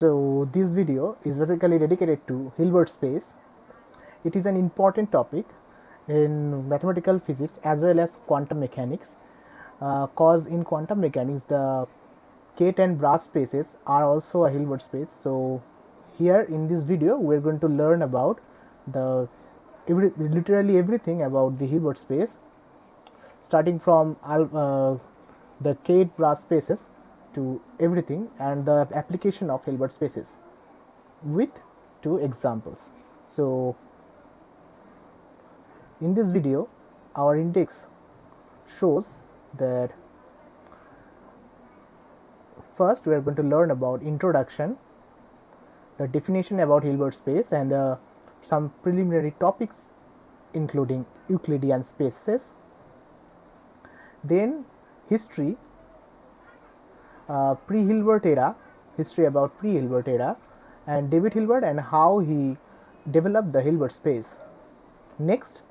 So this video is basically dedicated to Hilbert space. It is an important topic in mathematical physics as well as quantum mechanics, cause in quantum mechanics the Kate and Brahe spaces are also a Hilbert space. So here in this video we are going to learn about literally everything about the Hilbert space, starting from the Kate Brahe spaces to everything and the application of Hilbert spaces with two examples. So in this video our index shows that first we are going to learn about introduction, the definition about Hilbert space, and some preliminary topics including Euclidean spaces. Then history, pre-Hilbert era, history about pre-Hilbert era, and David Hilbert and how he developed the Hilbert space. Next,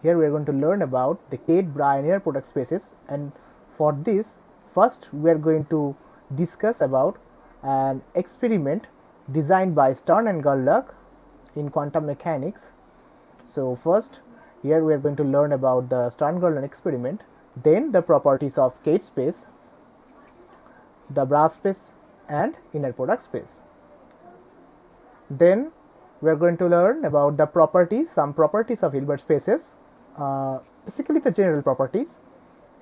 here we are going to learn about the Kate Brahe and inner product spaces, and for this first we are going to discuss about an experiment designed by Stern and Gerlach in quantum mechanics. So first here we are going to learn about the Stern-Gerlach experiment, then the properties of Kate space, the Brahe space and inner product space. Then we are going to learn about the properties, some properties of Hilbert spaces, basically the general properties,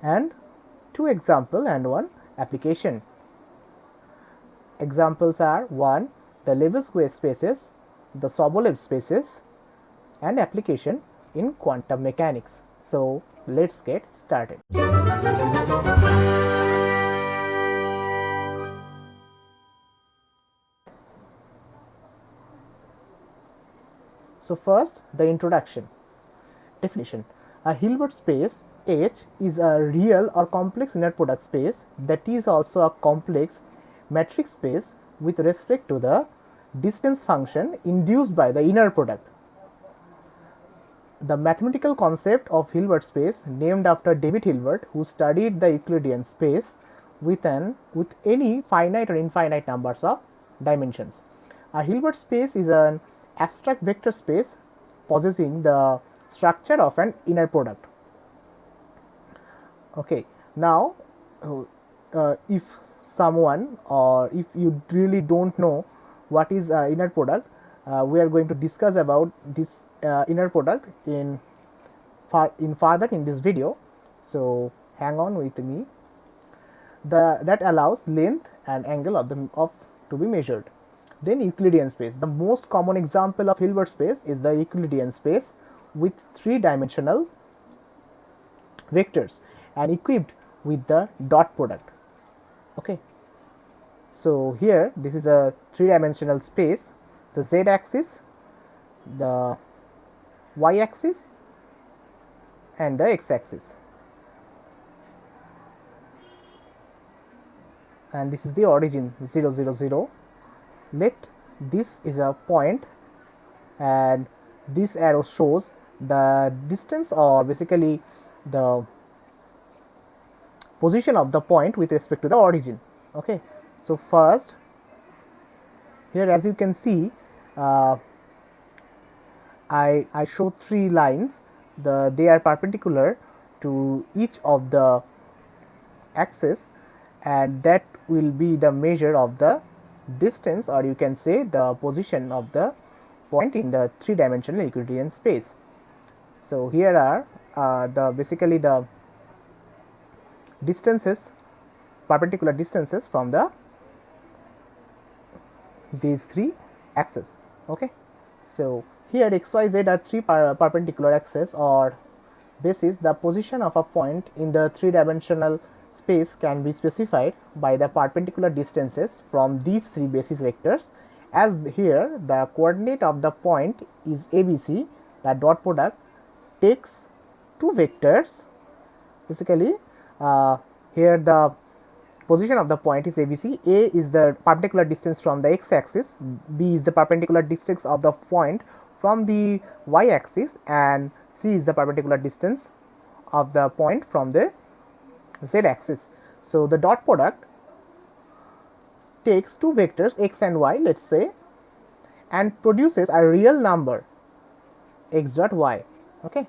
and two example and one application. Examples are 1. The Lebesgue spaces, the Sobolev spaces, and application in quantum mechanics. So let's get started. So first, the introduction. Definition. A Hilbert space H is a real or complex inner product space that is also a complex metric space with respect to the distance function induced by the inner product. The mathematical concept of Hilbert space, named after David Hilbert, who studied the Euclidean space with any finite or infinite numbers of dimensions. A Hilbert space is an abstract vector space possessing the structure of an inner product. Okay, now if someone, or if you really don't know what is inner product, we are going to discuss about this inner product in further in this video. So hang on with me. That allows length and angle of to be measured. Then Euclidean space. The most common example of Hilbert space is the Euclidean space with three-dimensional vectors and equipped with the dot product. Okay, so here this is a three-dimensional space, the z-axis, the y-axis and the x-axis, and this is the origin 0 0 0. Let this is a point and this arrow shows the distance, or basically the position of the point with respect to the origin. Okay, so first here, as you can see, I show three lines. They are perpendicular to each of the axes, and that will be the measure of the distance, or you can say the position of the point in the three-dimensional Euclidean space. So here are basically the distances, perpendicular distances from these three axes. Okay, so here x, y, z are three perpendicular axes or bases. The position of a point in the three-dimensional space can be specified by the perpendicular distances from these three basis vectors. As here the coordinate of the point is ABC, the dot product takes two vectors. Basically here the position of the point is ABC. A is the perpendicular distance from the x-axis, B is the perpendicular distance of the point from the y-axis, and C is the perpendicular distance of the point from the z-axis. So the dot product takes two vectors x and y, let's say, and produces a real number x dot y. Okay,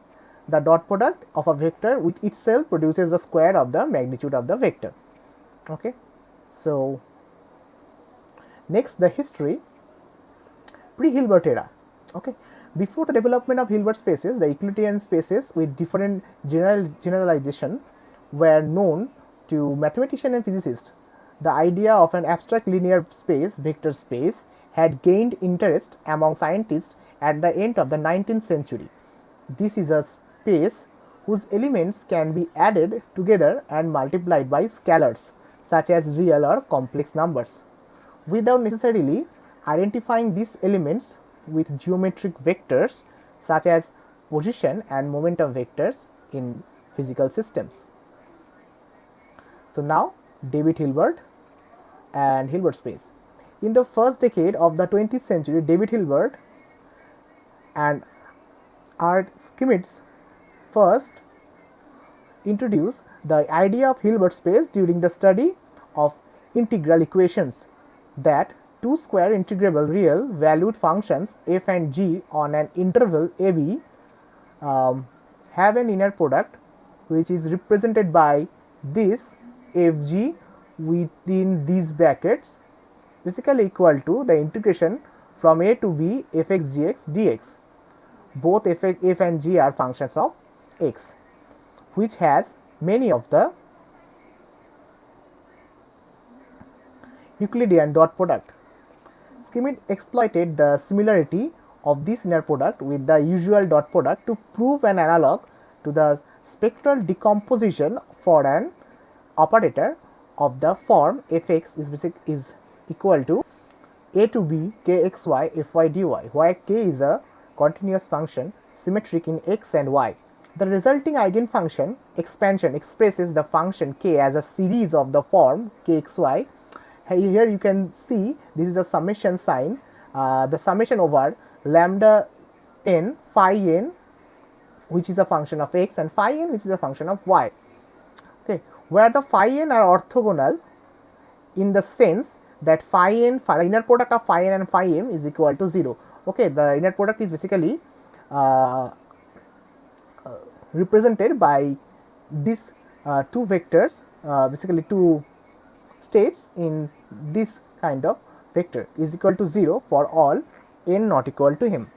the dot product of a vector with itself produces the square of the magnitude of the vector. Okay, so next, the history. Pre-Hilbert era. Okay, before the development of Hilbert spaces, the Euclidean spaces with different generalization were known to mathematicians and physicists. The idea of an abstract linear space, vector space, had gained interest among scientists at the end of the 19th century. This is a space whose elements can be added together and multiplied by scalars, such as real or complex numbers, without necessarily identifying these elements with geometric vectors such as position and momentum vectors in physical systems. So now, David Hilbert and Hilbert space. In the first decade of the 20th century, David Hilbert and Art Schmidt first introduced the idea of Hilbert space during the study of integral equations that two square integrable real valued functions f and g on an interval ab have an inner product which is represented by this fg within these brackets, basically equal to the integration from a to b fx gx dx. Both f and g are functions of x, which has many of the Euclidean dot product. Schmidt exploited the similarity of this inner product with the usual dot product to prove an analog to the spectral decomposition for an operator of the form fx is equal to a to b kxy fy dy, where k is a continuous function symmetric in x and y. The resulting eigenfunction expansion expresses the function k as a series of the form kxy. Here you can see this is a summation sign, the summation over lambda n phi n, which is a function of x, and phi n, which is a function of y. Okay, where the phi n are orthogonal in the sense that phi n, the inner product of phi n and phi m is equal to 0. Okay, the inner product is basically represented by these two vectors, basically two states in this kind of vector is equal to 0 for all n not equal to m.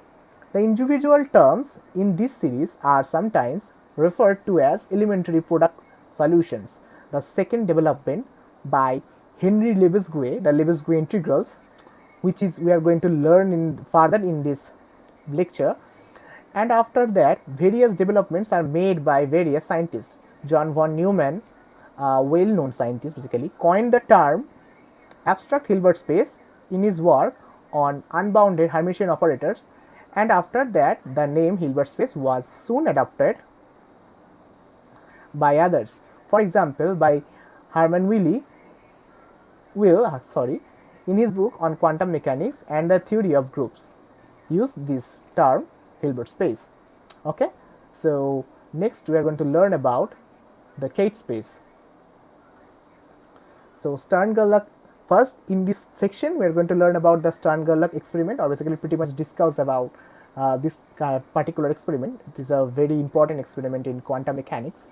The individual terms in this series are sometimes referred to as elementary product solutions. The second development by Henry Lebesgue, the Lebesgue integrals, which is we are going to learn further in this lecture, and after that various developments are made by various scientists. John von Neumann, well-known scientist, basically coined the term abstract Hilbert space in his work on unbounded Hermitian operators, and after that the name Hilbert space was soon adopted by others. For example, by Hermann Weyl, in his book on quantum mechanics and the theory of groups, used this term Hilbert space. Okay, so next we are going to learn about the Kate space. So Stern-Gerlach, first in this section we are going to learn about the Stern-Gerlach experiment, or basically pretty much discuss about this particular experiment. It is a very important experiment in quantum mechanics.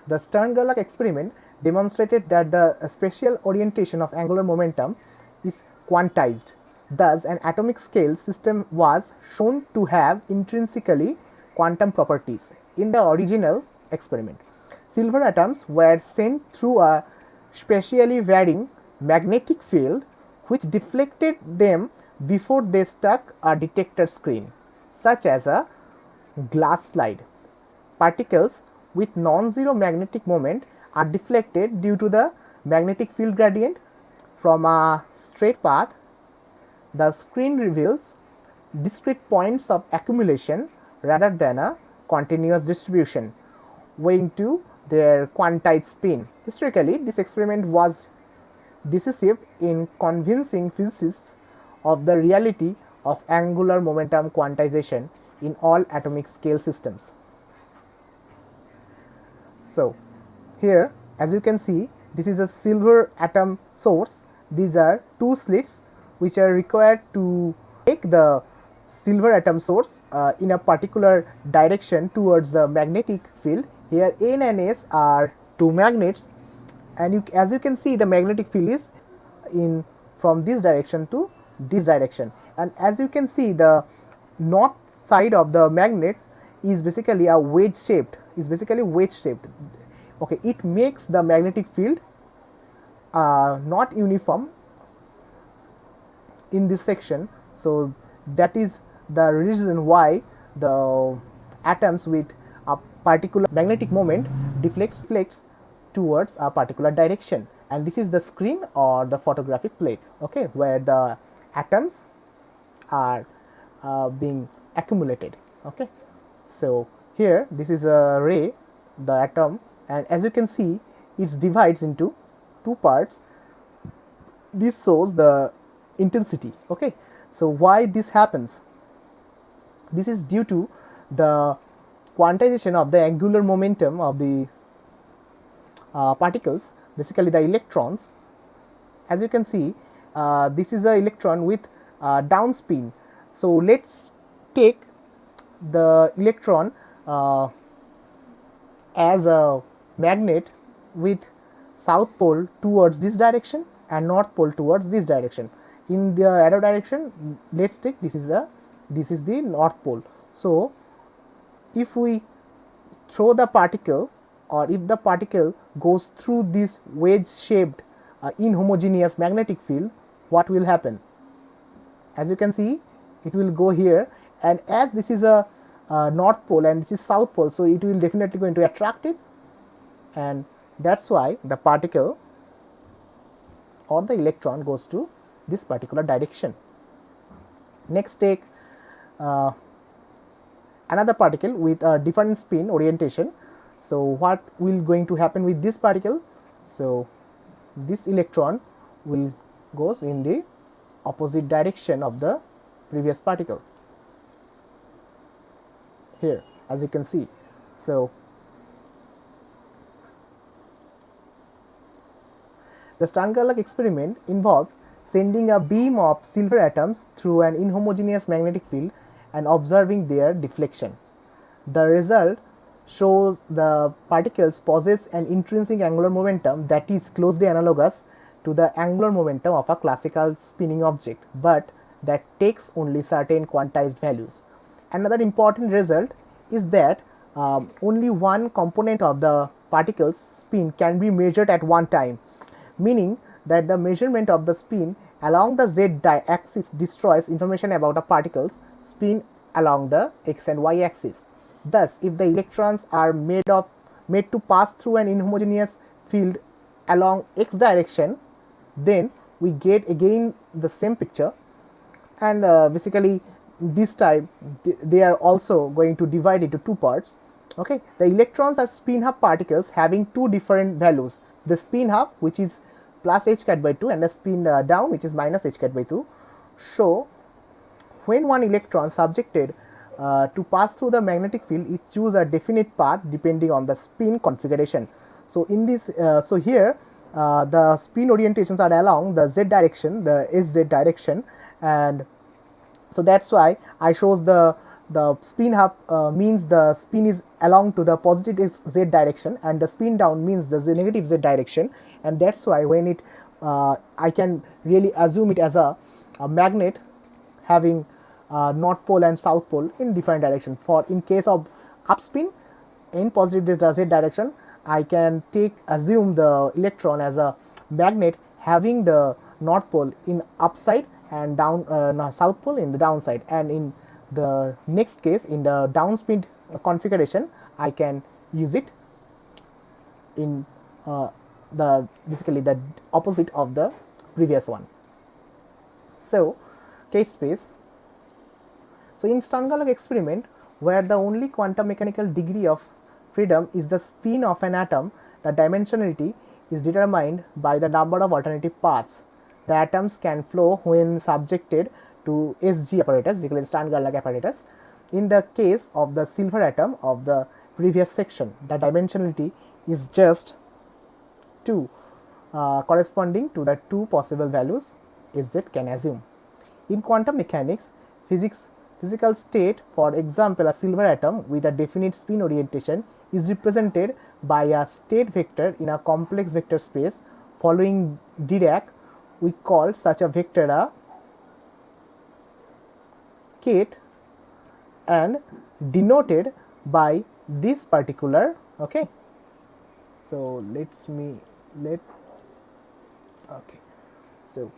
The Stern-Gerlach experiment demonstrated that the spatial orientation of angular momentum is quantized. Thus, an atomic scale system was shown to have intrinsically quantum properties. In the original experiment, silver atoms were sent through a spatially varying magnetic field which deflected them before they struck a detector screen, such as a glass slide. Particles with non-zero magnetic moment are deflected due to the magnetic field gradient from a straight path. The screen reveals discrete points of accumulation rather than a continuous distribution, owing to their quantized spin. Historically, this experiment was decisive in convincing physicists of the reality of angular momentum quantization in all atomic scale systems. So, here as you can see, this is a silver atom source these are two slits which are required to take the silver atom source in a particular direction towards the magnetic field. Here N and S are two magnets, and as you can see, the magnetic field is in from this direction to this direction, and as you can see, the north side of the magnet is basically a wedge shaped. Okay, it makes the magnetic field not uniform in this section. So that is the reason why the atoms with a particular magnetic moment deflects towards a particular direction, and this is the screen or the photographic plate, okay, where the atoms are being accumulated. Okay, so here this is a ray, the atom, and as you can see, it divides into two parts. This shows the intensity. Okay, so why this happens? This is due to the quantization of the angular momentum of the particles, basically the electrons. As you can see, this is an electron with down spin. So let's take the electron as a magnet with south pole towards this direction and north pole towards this direction. In the arrow direction, let's take this is the north pole. So if we throw the particle, or if the particle goes through this wedge shaped inhomogeneous magnetic field, what will happen? As you can see, it will go here, and as this is a north pole and this is south pole, so it will definitely going to attract it, and that's why the particle or the electron goes to this particular direction. Next, take another particle with a different spin orientation. So what will going to happen with this particle? So this electron will goes in the opposite direction of the previous particle here, as you can see. So the Stern-Gerlach experiment involves sending a beam of silver atoms through an inhomogeneous magnetic field and observing their deflection. The result shows the particles possess an intrinsic angular momentum that is closely analogous to the angular momentum of a classical spinning object, but that takes only certain quantized values. Another important result is that only one component of the particle's spin can be measured at one time, meaning that the measurement of the spin along the z axis destroys information about a particle's spin along the x and y axis. Thus, if the electrons are made to pass through an inhomogeneous field along x direction, then we get again the same picture, and basically this time they are also going to divide into two parts. Okay, the electrons are spin half particles having two different values. The spin half, which is plus h cat by 2, and the spin down, which is minus h cat by 2. So when one electron subjected to pass through the magnetic field, it choose a definite path depending on the spin configuration. So in this, so here the spin orientations are along the z direction, the sz direction, and so that's why I shows the spin half means the spin is along to the positive z direction, and the spin down means the negative z direction, and that's why when it I can really assume it as a magnet having north pole and south pole in different direction. For in case of upspin in positive z direction, I can assume the electron as a magnet having the north pole in upside and down south pole in the downside, and in the next case, in the downspin configuration, I can use it in the basically the opposite of the previous one. So case space. So in Stern-Gerlach experiment, where the only quantum mechanical degree of freedom is the spin of an atom, the dimensionality is determined by the number of alternative paths the atoms can flow when subjected to SG apparatus, basically Stern-Gerlach apparatus. In the case of the silver atom of the previous section, the dimensionality is just 2. corresponding to the two possible values Sz can assume. In quantum mechanics, physical state, for example, a silver atom with a definite spin orientation is represented by a state vector in a complex vector space. Following Dirac, we call such a vector a kate and denoted by this particular, okay. So so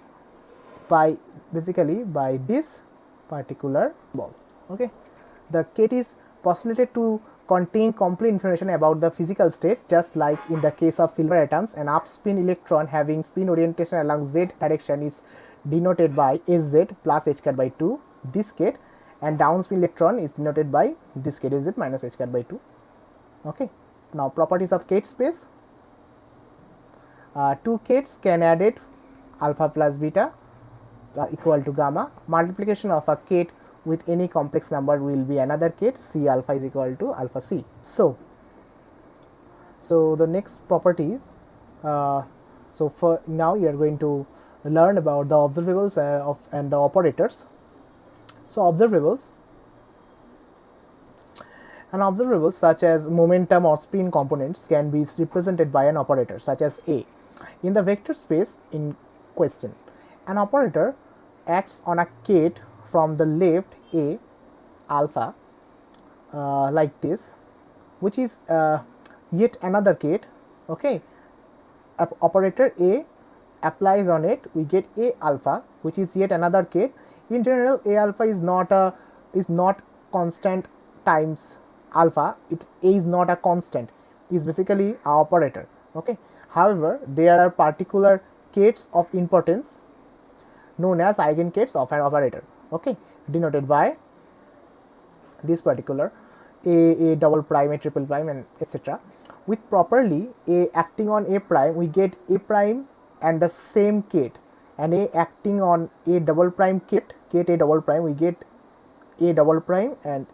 basically by this particular ball, okay. The kate is postulated to contain complete information about the physical state, just like in the case of silver atoms. An upspin electron having spin orientation along z direction is denoted by Sz plus h cat by 2, this kate, and downspin electron is denoted by this kate, Sz minus h cat by 2, okay. Now properties of kate space. Two kates can added alpha plus beta equal to gamma. Multiplication of a kate with any complex number will be another kate, C alpha is equal to alpha C. So the next properties, so for now you are going to learn about the observables and the operators. So observables, an observable such as momentum or spin components can be represented by an operator such as A in the vector space in question. An operator acts on a kate from the left, A alpha, like this, which is yet another kate, okay. Operator A applies on it, we get A alpha, which is yet another kate. In general, A alpha is not constant times alpha. A is not a constant, it is basically an operator, okay. However, there are particular kates of importance known as eigenkates of an operator, okay, denoted by this particular A double prime, A triple prime, and etc. With properly A acting on A prime, we get A prime and the same kate, and A acting on A double prime kate A double prime, we get A double prime, and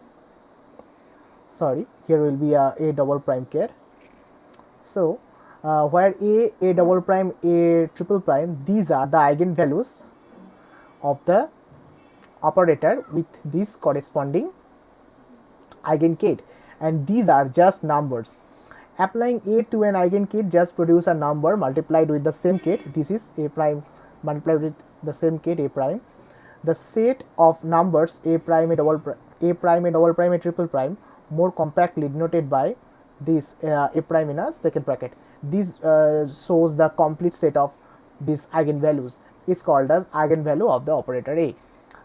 here will be a double prime kate. So where A double prime, A triple prime, these are the eigenvalues of the operator with this corresponding eigenkate, and these are just numbers. Applying A to an eigenkate just produce a number multiplied with the same kate. This is A prime multiplied with the same kate, A prime. The set of numbers A prime, A double prime, A prime, A double prime, A triple prime, more compactly denoted by this A prime in a second bracket. This shows the complete set of these eigenvalues. It's called as eigenvalue of the operator A.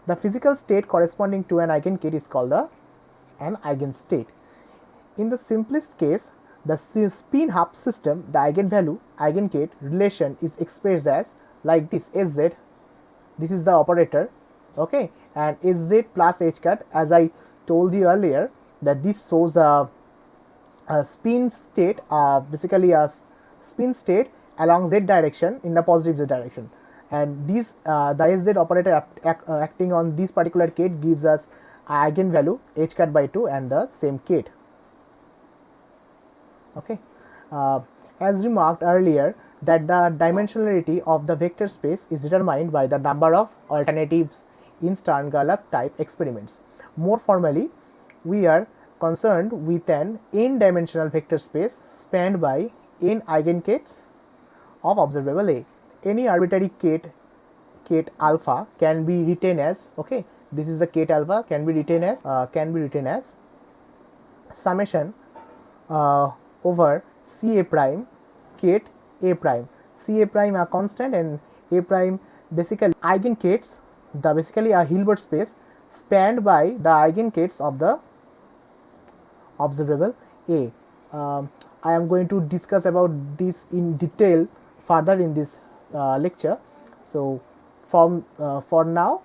The physical state corresponding to an eigenkate is called an eigenstate. In the simplest case, the spin half system, the eigenvalue eigenkate relation is expressed as like this: Sz, this is the operator, okay, and Sz plus h cat, as I told you earlier, that this shows the spin state, basically a spin state along z direction in the positive z direction, and this the Sz operator acting on this particular kate gives us eigenvalue h cat by 2 and the same kate, okay. As remarked earlier, that the dimensionality of the vector space is determined by the number of alternatives in Stern-Gerlach type experiments. More formally, we are concerned with an n-dimensional vector space spanned by n eigenkates of observable A. Any arbitrary kate alpha can be written as, okay, this is the kate alpha, can be written as summation over C A prime kate A prime. C A prime are constant and A prime basically eigenkates, the basically a Hilbert space spanned by the eigenkates of the observable A. I am going to discuss about this in detail further in this lecture. So for now,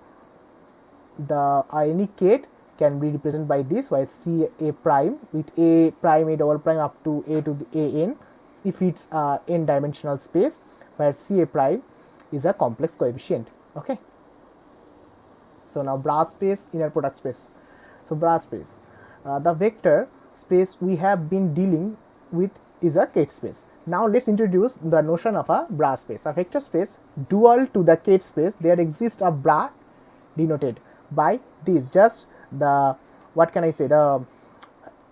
the any kate can be represented by this, while C A prime with A prime, A double prime up to A to the A n, if it's n dimensional space, where C A prime is a complex coefficient, okay. So now Bra space, inner product space. So Bra space, the vector space we have been dealing with is a kate space. Now let's introduce the notion of a bra space. A vector space dual to the Kate space, there exists a bra denoted by this, just the, what can I say, the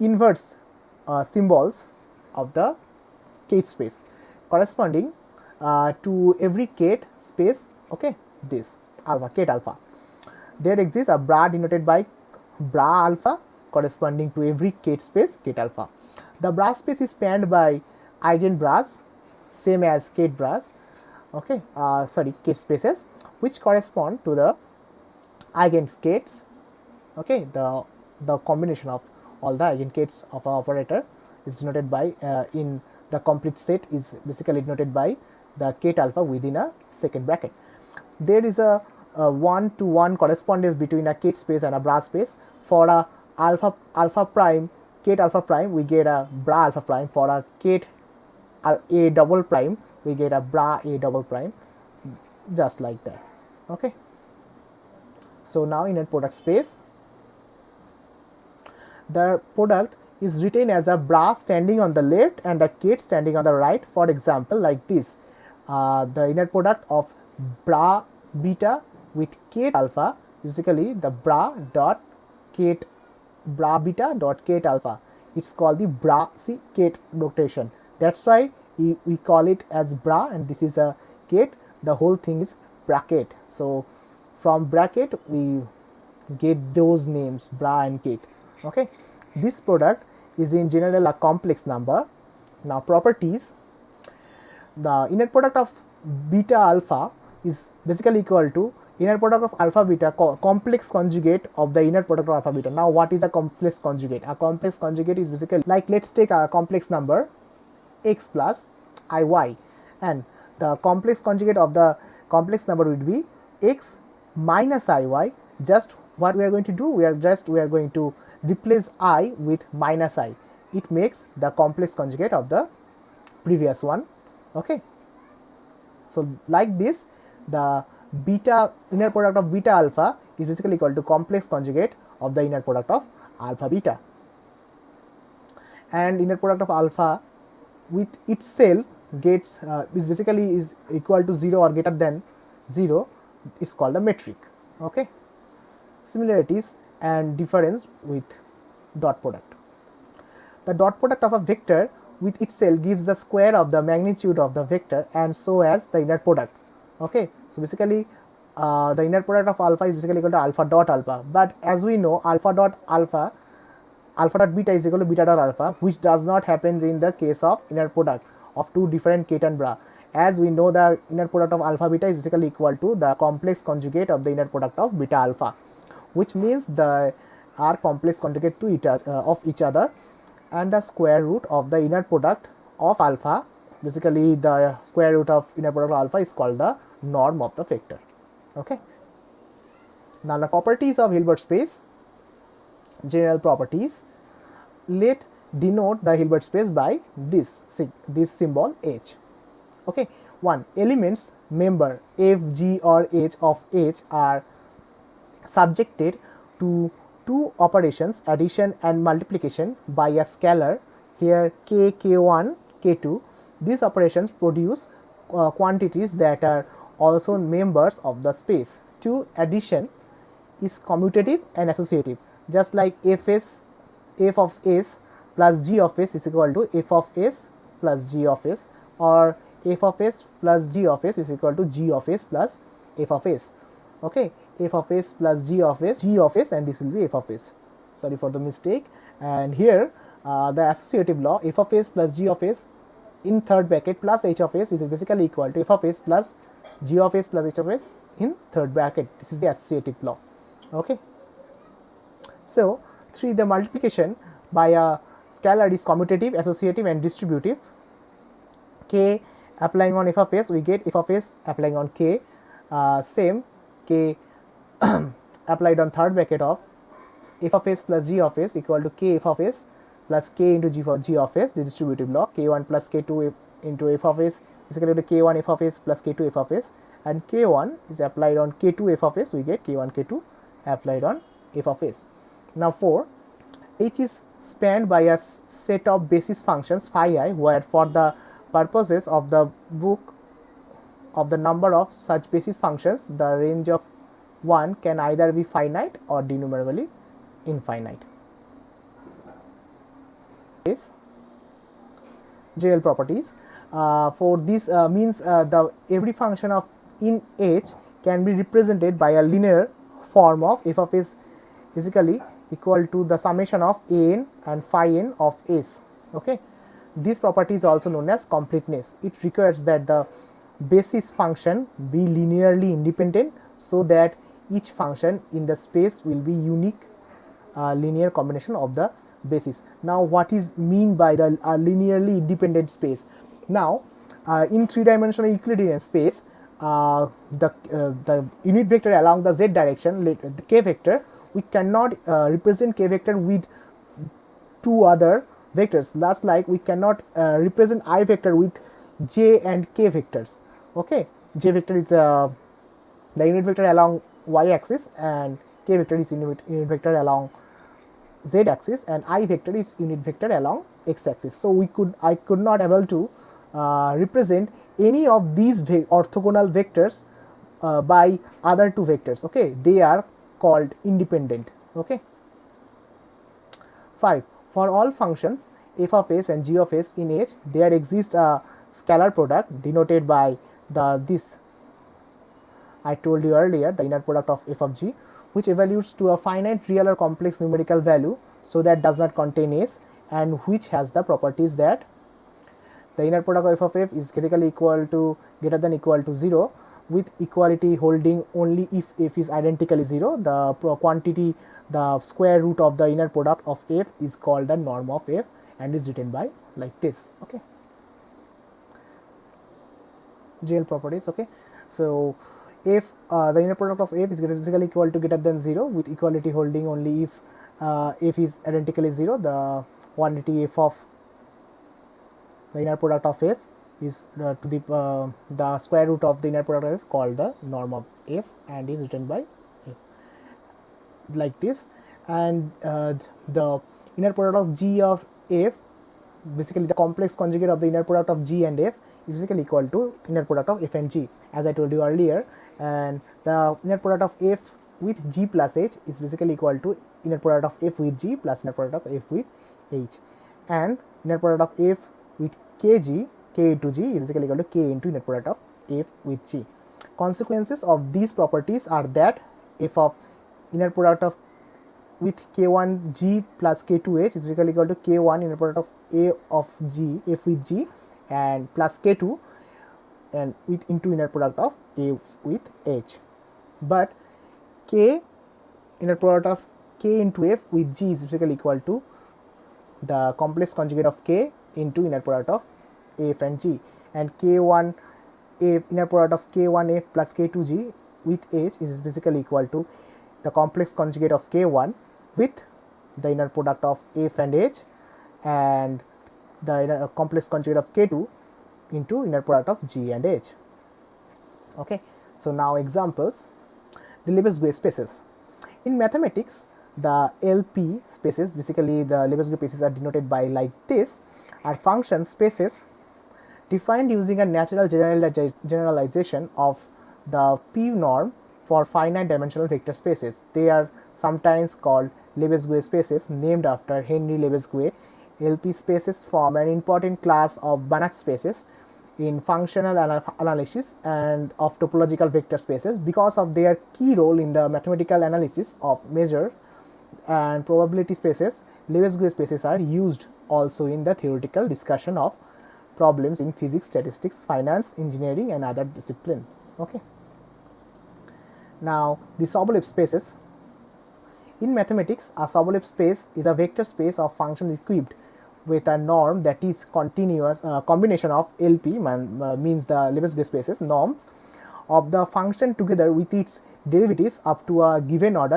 inverse symbols of the Kate space corresponding to every Kate space, okay, this alpha, Kate alpha. There exists a bra denoted by bra alpha corresponding to every Kate space, Kate alpha. The bra space is spanned by eigenbras, same as Kate bras, okay, Kate spaces, which correspond to the eigenskates, okay, the combination of all the eigenskates of an operator is denoted by in the complete set is basically denoted by the Kate alpha within a second bracket. There is a 1-to-1 correspondence between a Kate space and a bra space. For a alpha prime, Kate alpha prime, we get a bra alpha prime. For a Kate a double prime, we get a bra a double prime, just like that, okay. So now in a product space, the product is written as a bra standing on the left and a Kate standing on the right. For example, like this, the inner product of bra beta with Kate alpha, basically the bra beta dot Kate alpha. It's called the bra C Kate notation. That's why we call it as bra, and this is a Kate. The whole thing is bracket. So from bracket we get those names, bra and Kate, okay. This product is in general a complex number. Now properties, the inner product of beta alpha is basically equal to inner product of alpha beta complex conjugate of the inner product of alpha beta. Now what is a complex conjugate? A complex conjugate is basically, like, let's take a complex number x plus iy, and the complex conjugate of the complex number would be x minus iy. Just what we are going to do, we are going to replace I with minus I. It makes the complex conjugate of the previous one, okay. So like this, the beta inner product of beta alpha is basically equal to complex conjugate of the inner product of alpha beta, and inner product of alpha with itself gets is basically is equal to 0 or greater than 0 is called a metric, okay. Similarities and difference with dot product. The dot product of a vector with itself gives the square of the magnitude of the vector, and so as the inner product, okay. So basically the inner product of alpha is basically equal to alpha dot alpha, but as we know, alpha dot beta is equal to beta dot alpha, which does not happen in the case of inner product of two different Kate and bra. As we know, the inner product of alpha beta is basically equal to the complex conjugate of the inner product of beta alpha, which means the are complex conjugate to each other, and the square root of the inner product of alpha, basically the square root of inner product of alpha, is called the norm of the vector, okay. Now the properties of Hilbert space, general properties. Let denote the Hilbert space by this symbol H, okay. 1. Elements member F, G or H of H are subjected to two operations, addition and multiplication, by a scalar, here k, k1, k2. These operations produce quantities that are also members of the space. 2. Addition is commutative and associative, just like f of s plus g of s is equal to f of s plus g of s, or f of s plus g of s is equal to g of s plus f of s, okay. F of s plus g of s, and this will be f of s. Sorry for the mistake. And here the associative law, f of s plus g of s in third bracket plus h of s is basically equal to f of s plus g of s plus h of s in third bracket. This is the associative law, okay. So 3. The multiplication by a scalar is commutative, associative and distributive. K applying on f of s, we get f of s applying on k, same k applied on third bracket of f of s plus g of s equal to k f of s plus k into g of s, the distributive law. K1 plus k2 into f of s is equal to k1 f of s plus k2 f of s, and k1 is applied on k2 f of s, we get k1 k2 applied on f of s. Now 4. H is spanned by a set of basis functions phi I, where for the purposes of the book of the number of such basis functions, the range of one can either be finite or denumerably infinite. JL properties. For this means the every function of in H can be represented by a linear form of f of s basically equal to the summation of an and phi n of s. Okay, this property is also known as completeness. It requires that the basis function be linearly independent so that each function in the space will be unique linear combination of the basis. Now, what is mean by the linearly independent space? Now, in three-dimensional Euclidean space, the unit vector along the z direction, the k vector, we cannot represent k vector with two other vectors. Last, like we cannot represent I vector with j and k vectors. Okay, j vector is the unit vector along y axis, and k vector is unit vector along z axis, and I vector is unit vector along x axis. So I could not able to represent any of these orthogonal vectors by other two vectors. Okay, they are called independent. Okay. 5. For all functions f of s and g of s in H, there exists a scalar product denoted by this I told you earlier, the inner product of f of g, which evaluates to a finite real or complex numerical value, so that does not contain s, and which has the properties that the inner product of f is critically equal to greater than equal to 0, with equality holding only if f is identically 0. The quantity, the square root of the inner product of f is called the norm of f and is written by like this. Okay, JL properties. Okay, so if the inner product of f is critically equal to greater than 0, with equality holding only if f is identically 0, the quantity f of the inner product of f is to the square root of the inner product of f called the norm of f and is written by f like this. And the inner product of g of f, basically the complex conjugate of the inner product of g and f, is basically equal to inner product of f and g, as I told you earlier. And the inner product of f with g plus h is basically equal to inner product of f with g plus inner product of f with h, and inner product of f with kg, k into g, is basically equal to k into inner product of f with g. Consequences of these properties are that f of inner product of with k1 g plus k2h is equal to k1 inner product of a of g, f with g, and plus k2 and with into inner product of a with h. But k inner product of k into f with g is basically equal to the complex conjugate of k into inner product of f and g, and k1 f inner product of k1 f plus k2g with h is basically equal to the complex conjugate of k1 with the inner product of f and h, and the inner complex conjugate of k2 into inner product of g and h. Okay, so now examples. The Lebesgue spaces. In mathematics, the LP spaces, basically the Lebesgue spaces, are denoted by like this, are function spaces defined using a natural generalization of the P norm for finite dimensional vector spaces. They are sometimes called Lebesgue spaces, named after Henry Lebesgue. LP spaces form an important class of Banach spaces in functional analysis and of topological vector spaces because of their key role in the mathematical analysis of measure and probability spaces. Lebesgue spaces are used also in the theoretical discussion of problems in physics, statistics, finance, engineering, and other disciplines. Okay. Now, the Sobolev spaces. In mathematics, a Sobolev space is a vector space of functions equipped with a norm that is continuous combination of LP means the Lebesgue spaces norms of the function together with its derivatives up to a given order.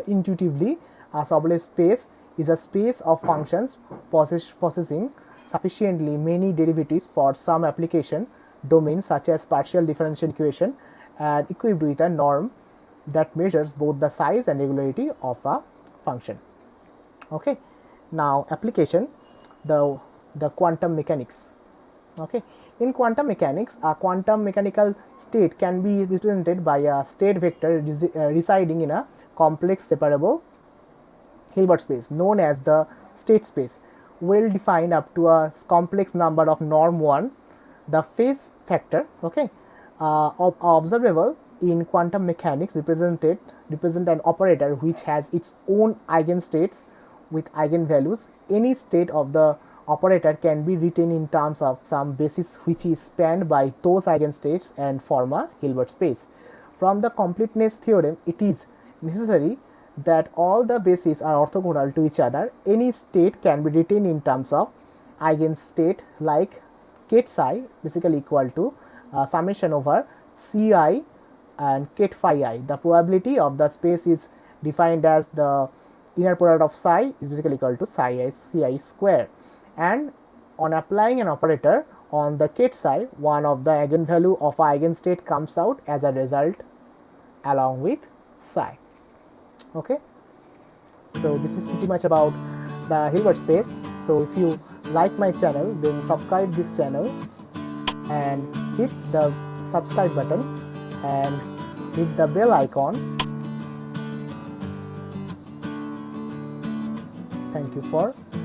Intuitively, a Sobolev space is a space of functions possessing sufficiently many derivatives for some application domains such as partial differential equation, and equipped with a norm that measures both the size and regularity of a function. Okay. Now application, the quantum mechanics. Okay, in quantum mechanics, a quantum mechanical state can be represented by a state vector residing in a complex separable Hilbert space known as the state space, will define up to a complex number of norm 1. The phase factor, okay, observable in quantum mechanics represent an operator which has its own eigenstates with eigenvalues. Any state of the operator can be written in terms of some basis which is spanned by those eigenstates and form a Hilbert space. From the completeness theorem, it is necessary that all the bases are orthogonal to each other. Any state can be written in terms of eigenstate like ket psi basically equal to summation over ci and ket phi I. The probability of the space is defined as the inner product of psi is basically equal to psi I ci square, and on applying an operator on the ket psi, one of the eigenvalue of eigenstate comes out as a result along with psi. Okay, so this is pretty much about the Hilbert space. So if you like my channel, then subscribe this channel and hit the subscribe button and hit the bell icon. Thank you for watching.